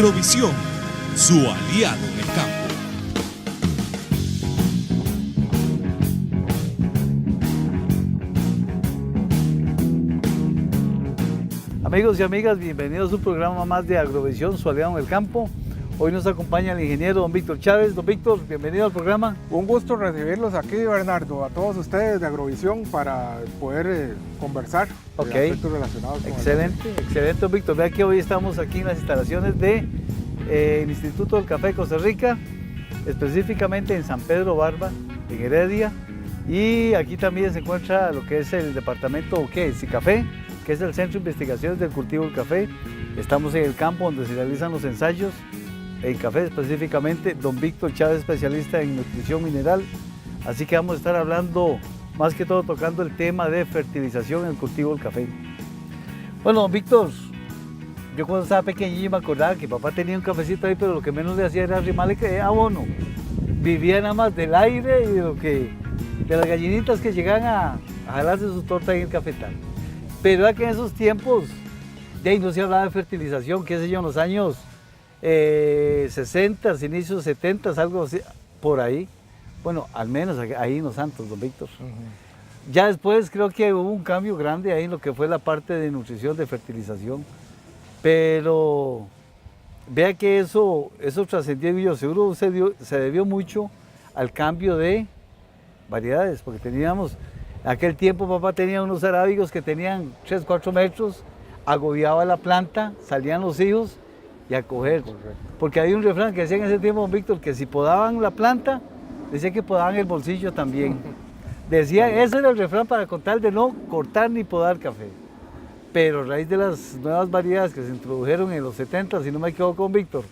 Agrovisión, su aliado en el campo. Amigos y amigas, bienvenidos a un programa más de Agrovisión, su aliado en el campo. Hoy nos acompaña el ingeniero don Víctor Chávez. Don Víctor, bienvenido al programa. Un gusto recibirlos aquí, Bernardo, a todos ustedes de Agrovisión para poder conversar de aspectos relacionados con excelente, don Víctor. Vea que hoy estamos aquí en las instalaciones del Instituto del Café de Costa Rica, específicamente en San Pedro Barba, en Heredia. Y aquí también se encuentra lo que es el departamento CICAFE, que es el Centro de Investigaciones del Cultivo del Café. Estamos en el campo donde se realizan los ensayos en café, específicamente don Víctor Chávez, especialista en nutrición mineral. Así que vamos a estar hablando, más que todo tocando el tema de fertilización en el cultivo del café. Bueno, don Víctor, yo cuando estaba pequeñillo me acordaba que papá tenía un cafecito ahí, pero lo que menos le hacía era arrimarle abono. Vivía nada más del aire y de las gallinitas que llegaban a jalarse su torta en el cafetal. Pero era que en esos tiempos ya no se hablaba de fertilización, qué sé yo, en los años 60, inicios 70, algo así, por ahí. Bueno, al menos ahí en Los Santos, don Víctor. Ya después creo que hubo un cambio grande ahí en lo que fue la parte de nutrición, de fertilización. Pero vea que eso trascendió y yo seguro se debió mucho al cambio de variedades, porque teníamos, en aquel tiempo papá tenía unos arábigos que tenían 3, 4 metros, agobiaba la planta, salían los hijos y a coger. Correcto. Porque había un refrán que decía en ese tiempo, don Víctor, que si podaban la planta, decía que podaban el bolsillo también. Decía, ese era el refrán para contar de no cortar ni podar café. Pero a raíz de las nuevas variedades que se introdujeron en los 70, si no me equivoco, don Víctor,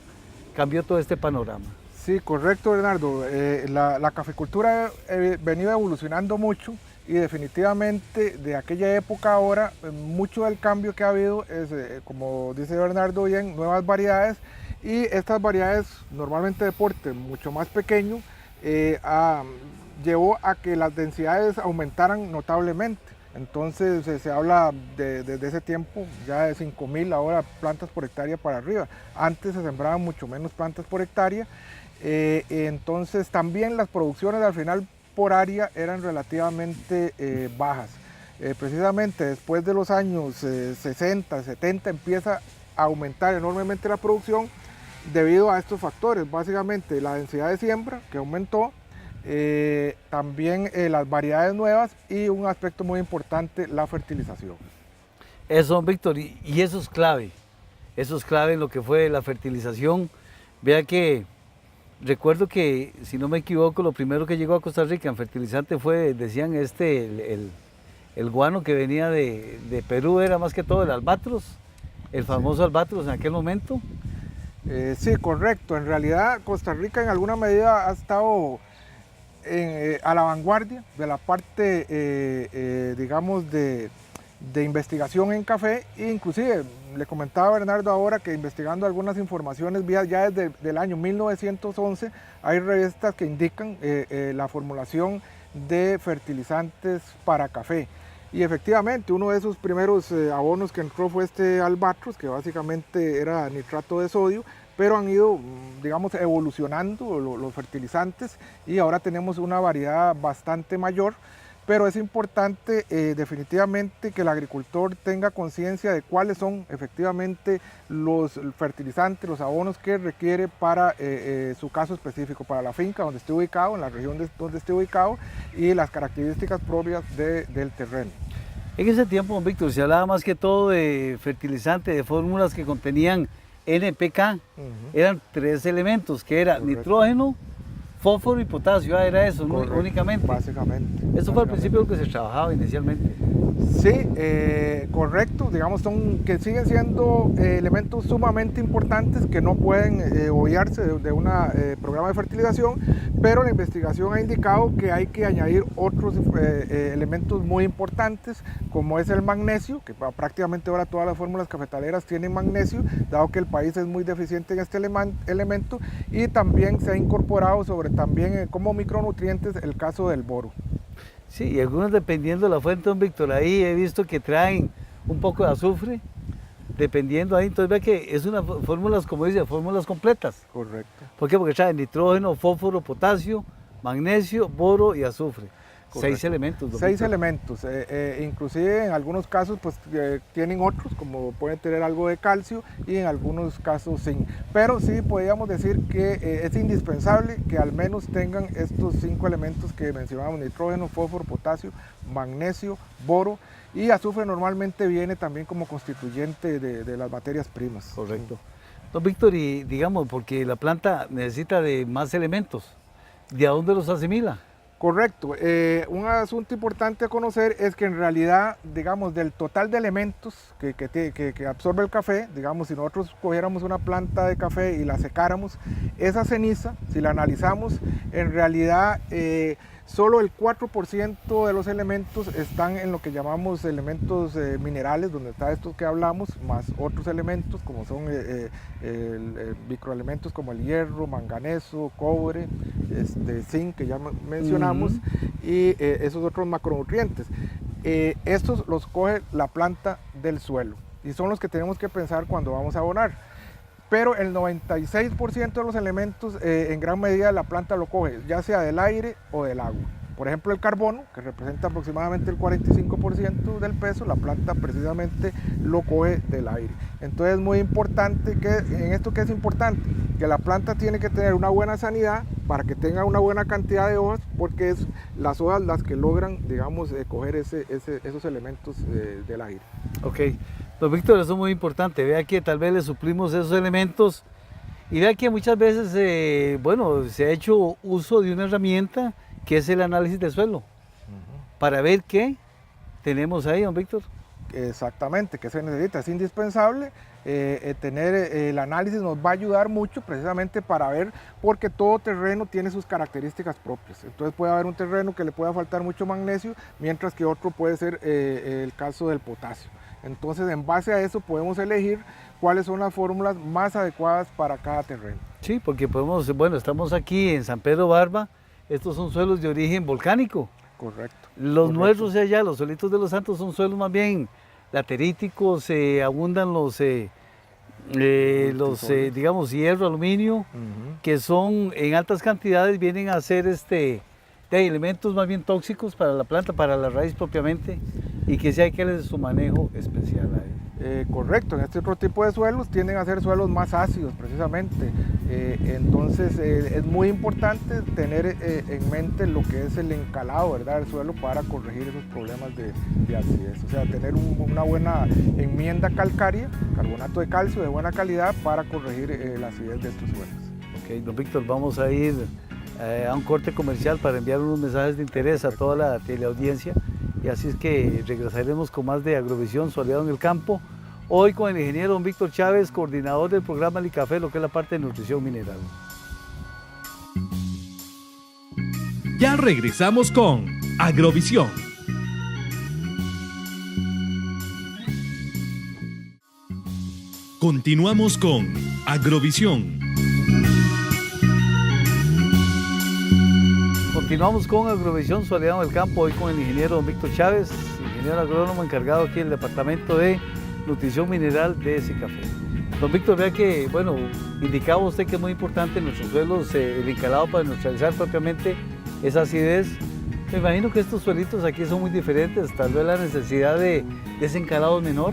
cambió todo este panorama. Sí, correcto, Bernardo. La caficultura ha venido evolucionando mucho y definitivamente de aquella época ahora, mucho del cambio que ha habido es, como dice Bernardo bien, nuevas variedades, y estas variedades normalmente de porte mucho más pequeño llevó a que las densidades aumentaran notablemente. Entonces se habla desde ese tiempo ya de 5.000 ahora plantas por hectárea para arriba. Antes se sembraban mucho menos plantas por hectárea. Entonces también las producciones al final por área eran relativamente bajas. Precisamente después de los años 60, 70 empieza a aumentar enormemente la producción debido a estos factores, básicamente la densidad de siembra que aumentó, también las variedades nuevas y un aspecto muy importante, la fertilización. Eso, don Víctor, y eso es clave en lo que fue la fertilización. Vea que recuerdo que, si no me equivoco, lo primero que llegó a Costa Rica en fertilizante fue, decían, el guano que venía de Perú, era más que todo el albatros, el famoso albatros en aquel momento. Sí, correcto. En realidad Costa Rica en alguna medida ha estado a la vanguardia de la parte, digamos, de investigación en café. E inclusive le comentaba a Bernardo ahora que investigando algunas informaciones ya desde el año 1911 hay revistas que indican la formulación de fertilizantes para café. Y efectivamente uno de esos primeros abonos que entró fue este albatros, que básicamente era nitrato de sodio, pero han ido, digamos, evolucionando los fertilizantes y ahora tenemos una variedad bastante mayor. Pero es importante definitivamente que el agricultor tenga conciencia de cuáles son efectivamente los fertilizantes, los abonos que requiere para su caso específico, para la finca donde esté ubicado, en la región donde esté ubicado y las características propias del terreno. En ese tiempo, don Víctor, se hablaba más que todo de fertilizantes, de fórmulas que contenían NPK. Eran 3 elementos, que era correcto, nitrógeno, fósforo y potasio, era eso, correcto, únicamente. Básicamente. Eso fue al principio lo que se trabajaba inicialmente. Sí, correcto, digamos que siguen siendo elementos sumamente importantes que no pueden obviarse de un programa de fertilización, pero la investigación ha indicado que hay que añadir otros elementos muy importantes, como es el magnesio, que prácticamente ahora todas las fórmulas cafetaleras tienen magnesio, dado que el país es muy deficiente en este elemento, y también se ha incorporado también como micronutrientes el caso del boro. Sí, y algunos dependiendo de la fuente, don Víctor, ahí he visto que traen un poco de azufre dependiendo ahí, entonces vea que es una fórmulas, como dice, fórmulas completas. Correcto. ¿Por qué? Porque trae nitrógeno, fósforo, potasio, magnesio, boro y azufre. Correcto. 6 elementos. 6 Víctor. elementos, inclusive en algunos casos pues tienen otros, como pueden tener algo de calcio y en algunos casos zinc. Pero sí podríamos decir que es indispensable que al menos tengan estos 5 elementos que mencionábamos: nitrógeno, fósforo, potasio, magnesio, boro, y azufre normalmente viene también como constituyente de las materias primas. Correcto. Don Víctor, y digamos, porque la planta necesita de más elementos, ¿de a dónde los asimila? Correcto. Un asunto importante a conocer es que en realidad, digamos, del total de elementos que absorbe el café, digamos, si nosotros cogiéramos una planta de café y la secáramos, esa ceniza, si la analizamos, en realidad solo el 4% de los elementos están en lo que llamamos elementos minerales, donde está estos que hablamos, más otros elementos como son microelementos como el hierro, manganeso, cobre, zinc, que ya mencionamos, y esos otros macronutrientes. Estos los coge la planta del suelo y son los que tenemos que pensar cuando vamos a abonar. Pero el 96% de los elementos en gran medida la planta lo coge, ya sea del aire o del agua. Por ejemplo, el carbono, que representa aproximadamente el 45% del peso, la planta precisamente lo coge del aire. Entonces es muy importante, en esto que es importante, que la planta tiene que tener una buena sanidad para que tenga una buena cantidad de hojas, porque es las hojas las que logran, digamos, coger esos elementos del aire. Ok. Don Víctor, eso es muy importante. Vea que tal vez le suplimos esos elementos y vea que muchas veces, bueno, se ha hecho uso de una herramienta que es el análisis de suelo, para ver qué tenemos ahí, don Víctor. Exactamente, ¿qué se necesita? Es indispensable tener el análisis, nos va a ayudar mucho precisamente para ver, porque todo terreno tiene sus características propias. Entonces puede haber un terreno que le pueda faltar mucho magnesio, mientras que otro puede ser el caso del potasio. Entonces, en base a eso podemos elegir cuáles son las fórmulas más adecuadas para cada terreno. Sí, porque podemos, bueno, estamos aquí en San Pedro Barba, estos son suelos de origen volcánico. Correcto. Los nuestros de allá, los suelitos de los Santos, son suelos más bien lateríticos, abundan los digamos, hierro, aluminio, que son en altas cantidades, vienen a ser de elementos más bien tóxicos para la planta, para la raíz propiamente, y que sí hay que darle su manejo especial a él. Correcto, en este otro tipo de suelos tienden a ser suelos más ácidos precisamente, entonces es muy importante tener en mente lo que es el encalado, ¿verdad?, del suelo para corregir esos problemas de acidez, o sea, tener una buena enmienda calcárea, carbonato de calcio de buena calidad para corregir la acidez de estos suelos. Ok, don Víctor, vamos a ir a un corte comercial para enviar unos mensajes de interés a toda la teleaudiencia, y así es que regresaremos con más de Agrovisión, su aliado en el campo, hoy con el ingeniero don Víctor Chávez, coordinador del programa Licafé, lo que es la parte de nutrición mineral. Ya regresamos con Agrovisión. Continuamos con Agrovisión. Continuamos con Agrovisión, su aliado en el campo, hoy con el ingeniero don Víctor Chávez, ingeniero agrónomo encargado aquí en el Departamento de Nutrición Mineral de Sicafé. Don Víctor, vea que, bueno, indicaba usted que es muy importante en nuestros suelos el encalado para neutralizar propiamente esa acidez. Me imagino que estos suelitos aquí son muy diferentes, tal vez la necesidad de ese encalado es menor.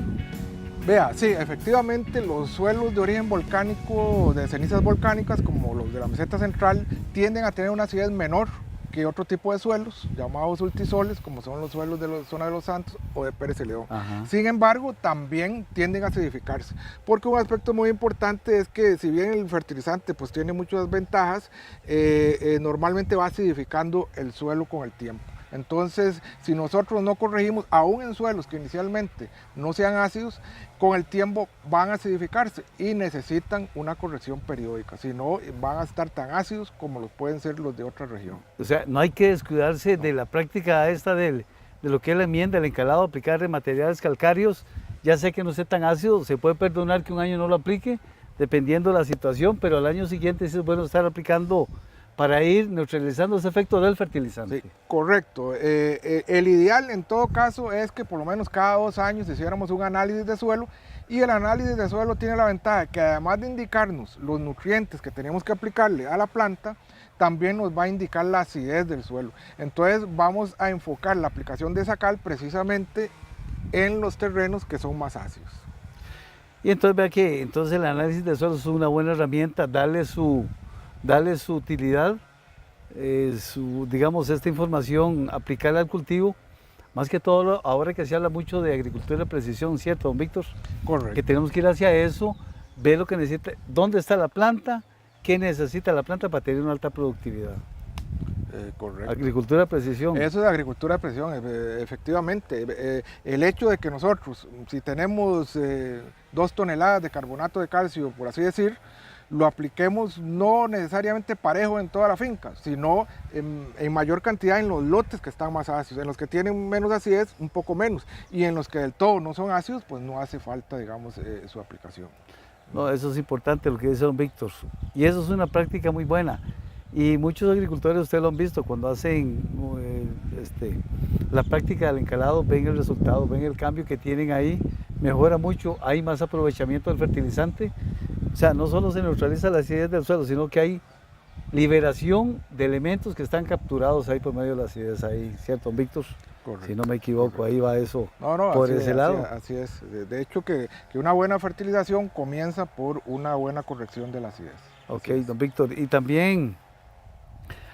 Vea, sí, efectivamente los suelos de origen volcánico, de cenizas volcánicas, como los de la meseta central, tienden a tener una acidez menor que otro tipo de suelos, llamados ultisoles, como son los suelos de la zona de los Santos o de Pérez Celedón. Sin embargo, también tienden a acidificarse, porque un aspecto muy importante es que si bien el fertilizante pues tiene muchas ventajas, normalmente va acidificando el suelo con el tiempo. Entonces, si nosotros no corregimos, aún en suelos que inicialmente no sean ácidos, con el tiempo van a acidificarse y necesitan una corrección periódica, si no van a estar tan ácidos como los pueden ser los de otra región. O sea, no hay que descuidarse de la práctica esta de lo que es la enmienda, el encalado, aplicar materiales calcáreos, ya sé que no esté tan ácido, se puede perdonar que un año no lo aplique, dependiendo de la situación, pero al año siguiente sí es bueno estar aplicando para ir neutralizando ese efecto del fertilizante. Sí, correcto. El ideal en todo caso es que por lo menos cada 2 años hiciéramos un análisis de suelo Y el análisis de suelo tiene la ventaja que además de indicarnos los nutrientes que tenemos que aplicarle a la planta, también nos va a indicar la acidez del suelo. Entonces vamos a enfocar la aplicación de esa cal precisamente en los terrenos que son más ácidos. Y entonces vea que entonces el análisis de suelo es una buena herramienta, darle su utilidad, digamos, esta información, aplicarla al cultivo, más que todo ahora que se habla mucho de agricultura de precisión, ¿cierto, don Víctor? Correcto. Que tenemos que ir hacia eso, ver lo que necesita, dónde está la planta, qué necesita la planta para tener una alta productividad. Correcto. Agricultura de precisión. Eso es agricultura de precisión, efectivamente. El hecho de que nosotros, si tenemos 2 toneladas de carbonato de calcio, por así decir, lo apliquemos no necesariamente parejo en toda la finca, sino en mayor cantidad en los lotes que están más ácidos. En los que tienen menos acidez, un poco menos. Y en los que del todo no son ácidos, pues no hace falta, digamos, su aplicación. No, eso es importante lo que dice don Víctor. Y eso es una práctica muy buena. Y muchos agricultores, ustedes lo han visto, cuando hacen la práctica del encalado, ven el resultado, ven el cambio que tienen ahí, mejora mucho, hay más aprovechamiento del fertilizante. O sea, no solo se neutraliza la acidez del suelo, sino que hay liberación de elementos que están capturados ahí por medio de la acidez ahí, ¿cierto, don Víctor? Correcto. Si no me equivoco, ahí va eso No, por ese lado. Así es. De hecho, que una buena fertilización comienza por una buena corrección de la acidez. Ok, don Víctor. Y también,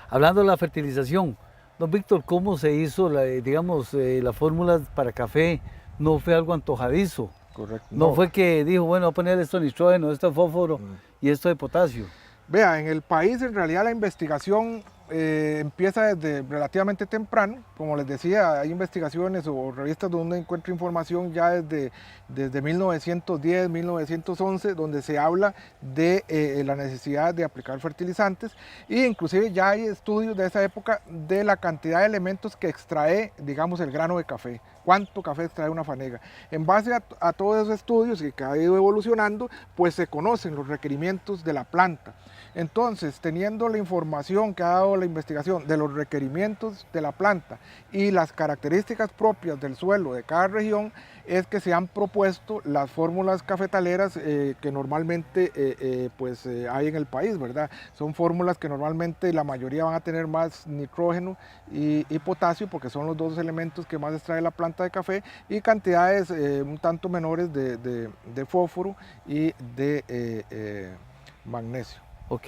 hablando de la fertilización, don Víctor, ¿cómo se hizo, la fórmula para café? No fue algo antojadizo. Correcto. No fue que dijo, bueno, voy a poner esto de nitrógeno, esto de fósforo y esto de potasio. Vea, en el país en realidad la investigación empieza desde relativamente temprano. Como les decía, hay investigaciones o revistas donde encuentro información ya desde 1910, 1911, donde se habla de la necesidad de aplicar fertilizantes, e inclusive ya hay estudios de esa época de la cantidad de elementos que extrae, digamos, el grano de café. ¿Cuánto café extrae una fanega? En base a todos esos estudios y que ha ido evolucionando, pues se conocen los requerimientos de la planta. Entonces, teniendo la información que ha dado la investigación de los requerimientos de la planta y las características propias del suelo de cada región, es que se han propuesto las fórmulas cafetaleras que normalmente hay en el país, ¿verdad? Son fórmulas que normalmente la mayoría van a tener más nitrógeno y potasio, porque son los 2 elementos que más extrae la planta de café, y cantidades un tanto menores de fósforo y de magnesio. Ok.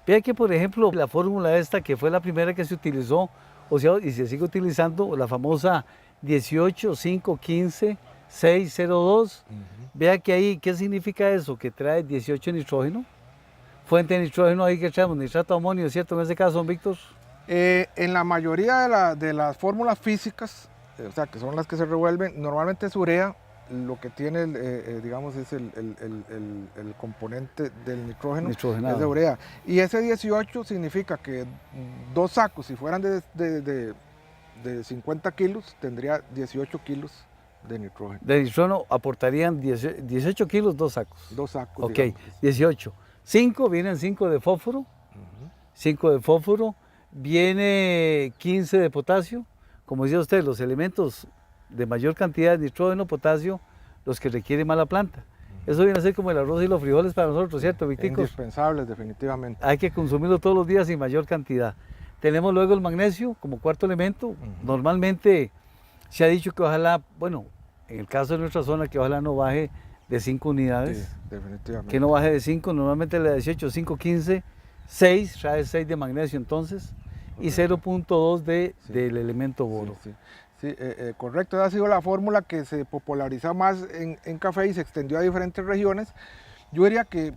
Vea que, por ejemplo, la fórmula esta, que fue la primera que se utilizó, o sea, y se sigue utilizando, la famosa 18, 5, 15, 6, 0, 2. Vea que ahí, ¿qué significa eso? Que trae 18 nitrógeno. Fuente de nitrógeno ahí que traemos, nitrato de amonio, ¿cierto? En ese caso, don Víctor. En la mayoría de las fórmulas físicas, o sea, que son las que se revuelven, normalmente es urea. Lo que tiene, digamos, es el componente del nitrógeno, es de urea. Y ese 18 significa que 2 sacos, si fueran de 50 kilos, tendría 18 kilos de nitrógeno. De nitrógeno aportarían 18 kilos, 2 sacos. 2 sacos. Ok, digamos. 18. 5, vienen 5 de fósforo. 5 de fósforo. Viene 15 de potasio. Como decía usted, los elementos de mayor cantidad de nitrógeno, potasio, los que requiere más la planta. Eso viene a ser como el arroz y los frijoles para nosotros, ¿cierto, Victicos? Indispensables, definitivamente. Hay que consumirlo todos los días en mayor cantidad. Tenemos luego el magnesio como cuarto elemento. Normalmente se ha dicho que ojalá, bueno, en el caso de nuestra zona, que ojalá no baje de 5 unidades. Sí, definitivamente. Que no baje de 5, normalmente la 18, 5, 15, 6, trae 6 de magnesio entonces, y 0.2 del elemento boro. Sí, correcto, esa ha sido la fórmula que se populariza más en café y se extendió a diferentes regiones. Yo diría que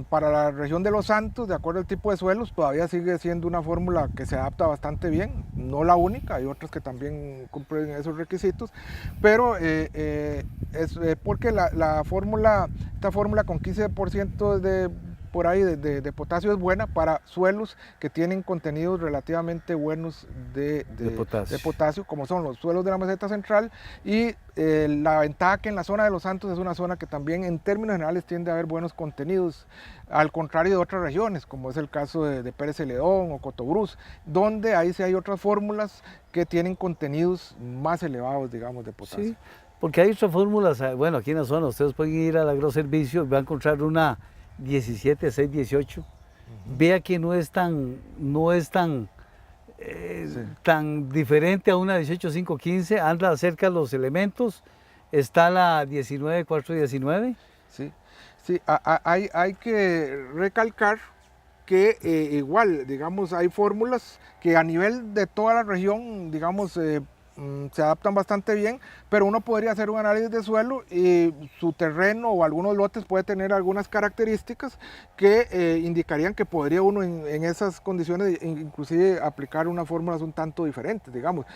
para la región de Los Santos, de acuerdo al tipo de suelos, todavía sigue siendo una fórmula que se adapta bastante bien, no la única, hay otras que también cumplen esos requisitos, pero es porque esta fórmula con 15% por ahí de potasio es buena para suelos que tienen contenidos relativamente buenos de potasio, como son los suelos de la meseta central, y la ventaja que en la zona de Los Santos es una zona que también en términos generales tiende a haber buenos contenidos, al contrario de otras regiones, como es el caso de Pérez Celedón o Cotobruz, donde ahí sí hay otras fórmulas que tienen contenidos más elevados, digamos, de potasio. Sí. Porque hay otras fórmulas, bueno, aquí en la zona ustedes pueden ir al agroservicio y van a encontrar una 17,618. Vea que tan diferente a una 18,515, anda cerca de los elementos. Está la 19,419. Sí, sí, hay que recalcar que igual, digamos, hay fórmulas que a nivel de toda la región, digamos, se adaptan bastante bien, pero uno podría hacer un análisis de suelo y su terreno o algunos lotes puede tener algunas características que indicarían que podría uno en esas condiciones inclusive aplicar unas fórmulas un tanto diferentes, digamos.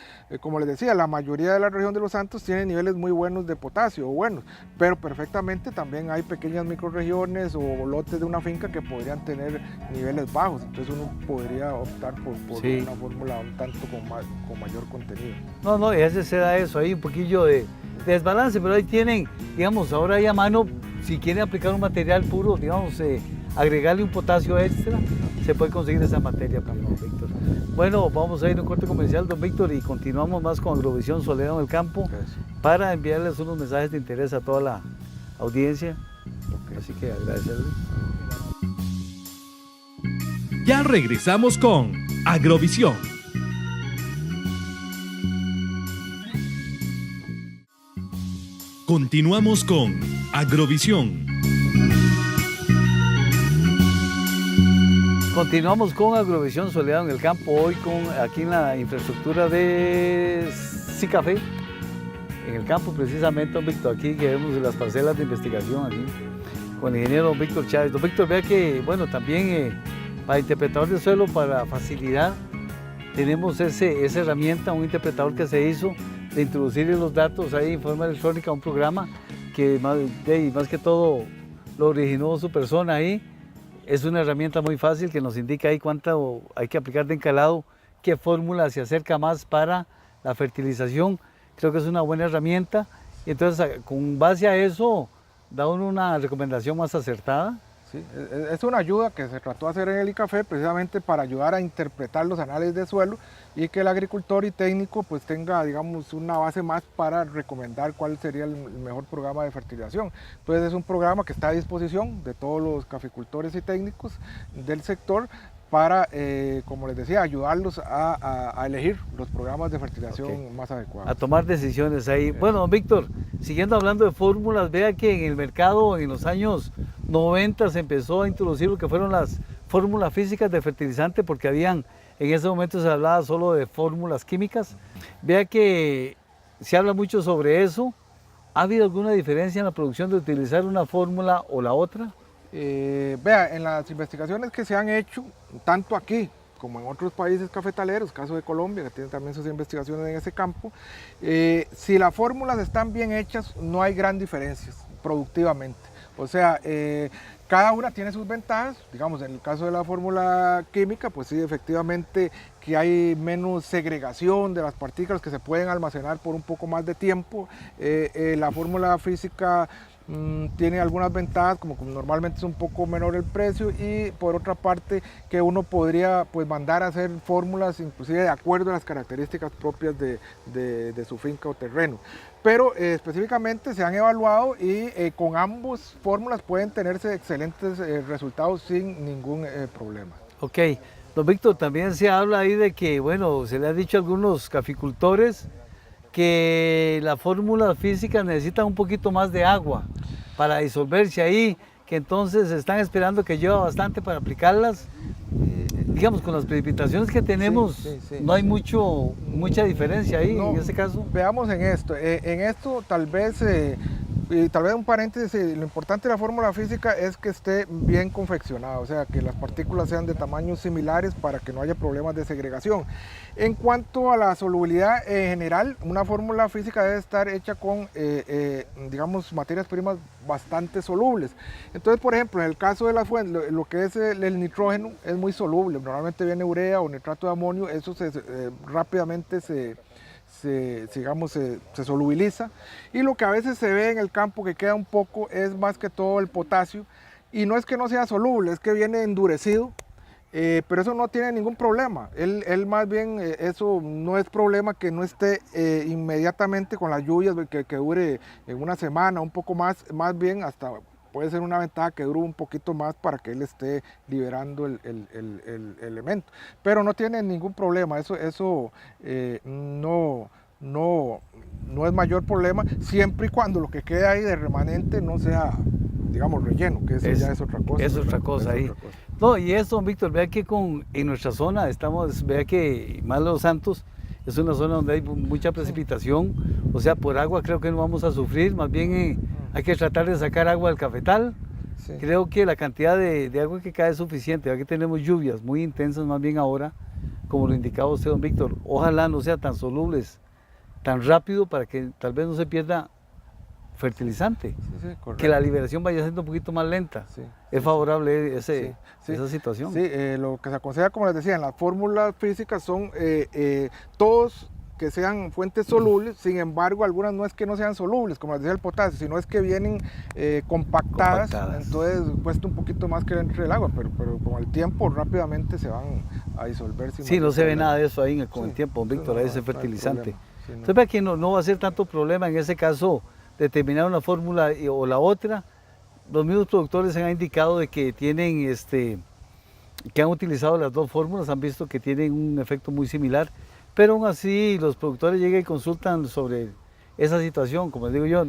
Como les decía, la mayoría de la región de Los Santos tiene niveles muy buenos de potasio, buenos, pero perfectamente también hay pequeñas microrregiones o lotes de una finca que podrían tener niveles bajos, entonces uno podría optar por Sí. una fórmula un tanto con mayor contenido. No, y a veces se da eso, hay un poquillo de desbalance, pero ahí tienen, digamos, ahora hay a mano, si quieren aplicar un material puro, digamos, agregarle un potasio extra, se puede conseguir esa materia para don Víctor. Bueno, vamos a ir a un corte comercial, don Víctor, y continuamos más con Agrovisión Soledad en el Campo para enviarles unos mensajes de interés a toda la audiencia. Así que agradecerles. Ya regresamos con Agrovisión. Continuamos con Agrovisión. Continuamos con Agrovisión Soledad en el Campo, hoy aquí en la infraestructura de Sicafé, en el campo precisamente, don Víctor, aquí que vemos las parcelas de investigación aquí, con el ingeniero don Víctor Chávez. Don Víctor, vea que, bueno, también para interpretador de suelo, para facilidad, tenemos esa herramienta, un interpretador que se hizo de introducir los datos ahí en forma electrónica a un programa que más que todo lo originó su persona ahí. Es una herramienta muy fácil que nos indica ahí cuánto hay que aplicar de encalado, qué fórmula se acerca más para la fertilización. Creo que es una buena herramienta y entonces con base a eso da uno una recomendación más acertada. Sí, es una ayuda que se trató de hacer en el ICAFE precisamente para ayudar a interpretar los análisis de suelo y que el agricultor y técnico pues tenga, digamos, una base más para recomendar cuál sería el mejor programa de fertilización. Entonces es un programa que está a disposición de todos los caficultores y técnicos del sector para, como les decía, ayudarlos a elegir los programas de fertilización más adecuados. A tomar decisiones ahí. Bueno, don Víctor, siguiendo hablando de fórmulas, vea que en el mercado en los años 90 se empezó a introducir lo que fueron las fórmulas físicas de fertilizante, porque en ese momento se hablaba solo de fórmulas químicas. Vea que se habla mucho sobre eso. ¿Ha habido alguna diferencia en la producción de utilizar una fórmula o la otra? Vea, en las investigaciones que se han hecho, tanto aquí como en otros países cafetaleros, caso de Colombia, que tiene también sus investigaciones en ese campo, si las fórmulas están bien hechas, no hay gran diferencias productivamente. O sea, cada una tiene sus ventajas. Digamos, en el caso de la fórmula química, pues sí, efectivamente que hay menos segregación de las partículas que se pueden almacenar por un poco más de tiempo. La fórmula física tiene algunas ventajas, como normalmente es un poco menor el precio, y por otra parte que uno podría pues mandar a hacer fórmulas inclusive de acuerdo a las características propias de su finca o terreno. Pero específicamente se han evaluado y con ambas fórmulas pueden tenerse excelentes resultados sin ningún problema. Ok, don Víctor, también se habla ahí de que, bueno, se le ha dicho a algunos caficultores que la fórmula física necesita un poquito más de agua para disolverse ahí, que entonces están esperando que llueva bastante para aplicarlas. Digamos, con las precipitaciones que tenemos, sí. No hay mucha diferencia ahí, no, en ese caso. Veamos en esto tal vez un paréntesis, lo importante de la fórmula física es que esté bien confeccionada, o sea, que las partículas sean de tamaños similares para que no haya problemas de segregación. En cuanto a la solubilidad en general, una fórmula física debe estar hecha con, digamos, materias primas bastante solubles. Entonces, por ejemplo, en el caso de la fuente, lo que es el nitrógeno es muy soluble, normalmente viene urea o nitrato de amonio, eso rápidamente se solubiliza, y lo que a veces se ve en el campo que queda un poco es más que todo el potasio, y no es que no sea soluble, es que viene endurecido Pero eso no tiene ningún problema. Él más bien, eso no es problema que no esté inmediatamente con las lluvias, que dure en una semana, un poco más bien hasta puede ser una ventaja que dure un poquito más para que él esté liberando el elemento. Pero no tiene ningún problema, eso no es mayor problema, siempre y cuando lo que quede ahí de remanente no sea, digamos, relleno, que eso ya es otra cosa. Es otra cosa ahí. No, y eso, don Víctor, vea que en nuestra zona vea que más Los Santos es una zona donde hay mucha precipitación, o sea, por agua creo que no vamos a sufrir, más bien hay que tratar de sacar agua del cafetal. Sí. Creo que la cantidad de agua que cae es suficiente, ya que tenemos lluvias muy intensas más bien ahora, como lo indicaba usted, don Víctor. Ojalá no sean tan solubles, tan rápido, para que tal vez no se pierda fertilizante, que la liberación vaya siendo un poquito más lenta. Es favorable esa situación. Sí, lo que se aconseja, como les decía, en las fórmulas físicas son todos que sean fuentes solubles, sin embargo algunas no es que no sean solubles, como les decía el potasio, sino es que vienen compactadas, entonces cuesta un poquito más que entre el agua, pero con el tiempo rápidamente se van a disolver. Sí, no se ve nada de eso ahí con el tiempo, don Víctor, ahí ese fertilizante. Entonces vea que no va a ser tanto problema en ese caso determinar una fórmula o la otra. Los mismos productores han indicado de que tienen que han utilizado las dos fórmulas, han visto que tienen un efecto muy similar, pero aún así los productores llegan y consultan sobre esa situación, como les digo yo.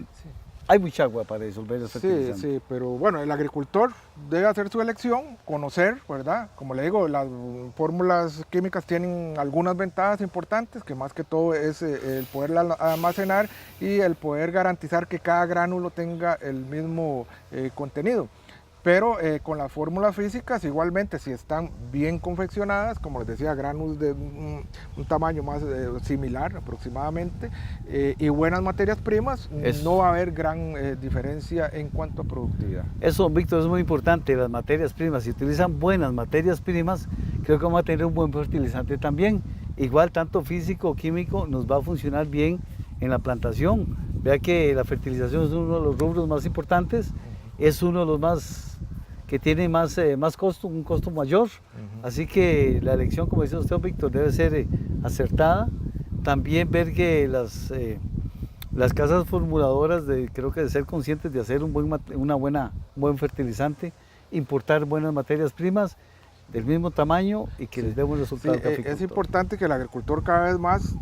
Hay mucha agua para disolver el fertilizante. Sí, pero bueno, el agricultor debe hacer su elección, conocer, ¿verdad? Como le digo, las fórmulas químicas tienen algunas ventajas importantes, que más que todo es el poderla almacenar y el poder garantizar que cada gránulo tenga el mismo contenido. Pero con las fórmulas físicas igualmente, si están bien confeccionadas, como les decía, gránulos de un tamaño más similar aproximadamente, y buenas materias primas, no va a haber gran diferencia en cuanto a productividad. Eso, Víctor, es muy importante, las materias primas. Si utilizan buenas materias primas, creo que vamos a tener un buen fertilizante también. Igual, tanto físico o químico, nos va a funcionar bien en la plantación. Vea que la fertilización es uno de los rubros más importantes, es uno de los más que tiene más costo, un costo mayor, así que la elección, como dice usted, Víctor, debe ser acertada. También ver que las casas formuladoras creo que de ser conscientes de hacer un buen fertilizante, importar buenas materias primas del mismo tamaño y que les dé buen resultado. Es importante que el agricultor cada vez más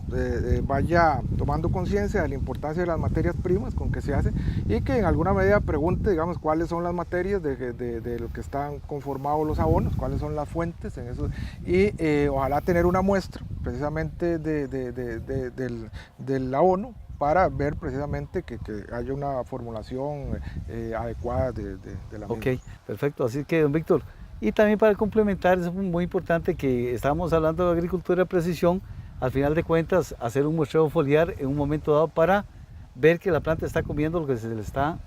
vaya tomando conciencia de la importancia de las materias primas con que se hace y que en alguna medida pregunte, digamos, cuáles son las materias de lo que están conformados los abonos, cuáles son las fuentes en eso, y ojalá tener una muestra precisamente del abono para ver precisamente que haya una formulación adecuada de la misma. Ok, perfecto. Así que, don Víctor, y también para complementar, es muy importante que estamos hablando de agricultura de precisión, al final de cuentas, hacer un muestreo foliar en un momento dado para ver que la planta está comiendo lo que se le está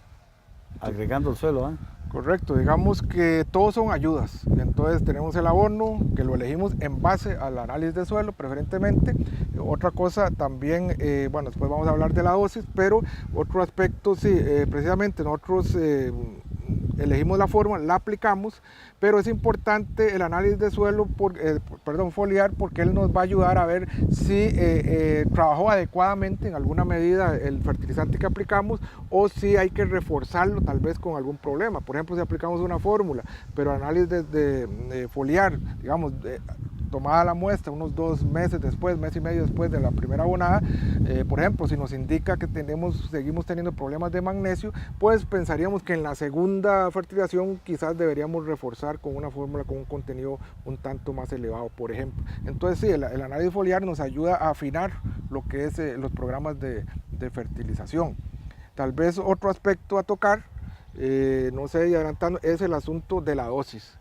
agregando al suelo. Correcto, digamos que todos son ayudas, entonces tenemos el abono que lo elegimos en base al análisis de suelo preferentemente. Otra cosa también, bueno, después vamos a hablar de la dosis, pero otro aspecto, sí, precisamente nosotros elegimos la fórmula, la aplicamos, pero es importante el análisis de suelo, foliar, porque él nos va a ayudar a ver si trabajó adecuadamente en alguna medida el fertilizante que aplicamos o si hay que reforzarlo tal vez con algún problema. Por ejemplo, si aplicamos una fórmula, pero análisis de foliar, digamos, tomada la muestra unos 2 meses después, mes y medio después de la primera abonada, por ejemplo, si nos indica que seguimos teniendo problemas de magnesio, pues pensaríamos que en la segunda fertilización quizás deberíamos reforzar con una fórmula con un contenido un tanto más elevado, por ejemplo. Entonces sí, el análisis foliar nos ayuda a afinar lo que es los programas de fertilización. Tal vez otro aspecto a tocar, no sé, y adelantando, es el asunto de la dosis.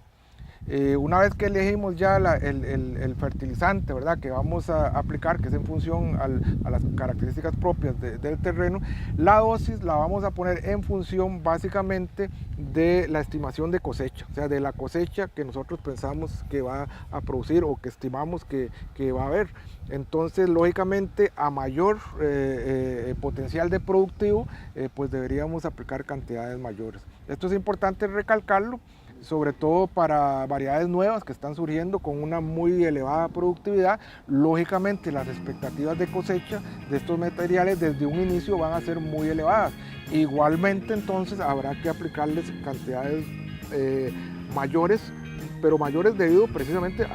Una vez que elegimos ya el fertilizante, ¿verdad?, que vamos a aplicar, que es en función a las características propias del terreno, la dosis la vamos a poner en función básicamente de la estimación de cosecha, o sea, de la cosecha que nosotros pensamos que va a producir o que estimamos que va a haber. Entonces, lógicamente, a mayor potencial de productivo, pues deberíamos aplicar cantidades mayores. Esto es importante recalcarlo. sobre todo para variedades nuevas que están surgiendo con una muy elevada productividad. Lógicamente las expectativas de cosecha de estos materiales desde un inicio van a ser muy elevadas. Igualmente entonces habrá que aplicarles cantidades mayores, pero mayores debido precisamente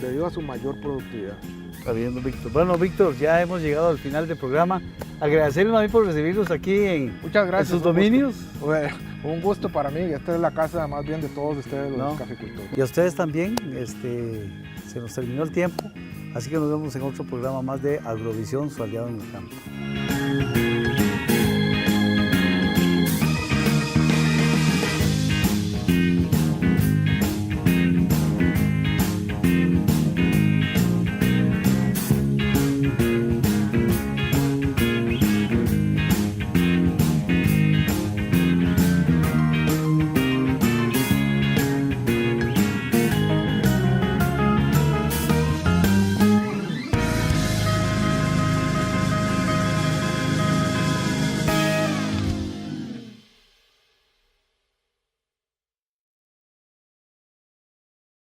debido a su mayor productividad. Está bien, don Víctor. Bueno, Víctor, ya hemos llegado al final del programa. Agradecerle a mí por recibirnos aquí Muchas gracias, en sus dominios. Un gusto para mí. Esta es la casa más bien de todos ustedes, los caficultores. Y a ustedes también. Se nos terminó el tiempo, así que nos vemos en otro programa más de Agrovisión, su aliado en el campo.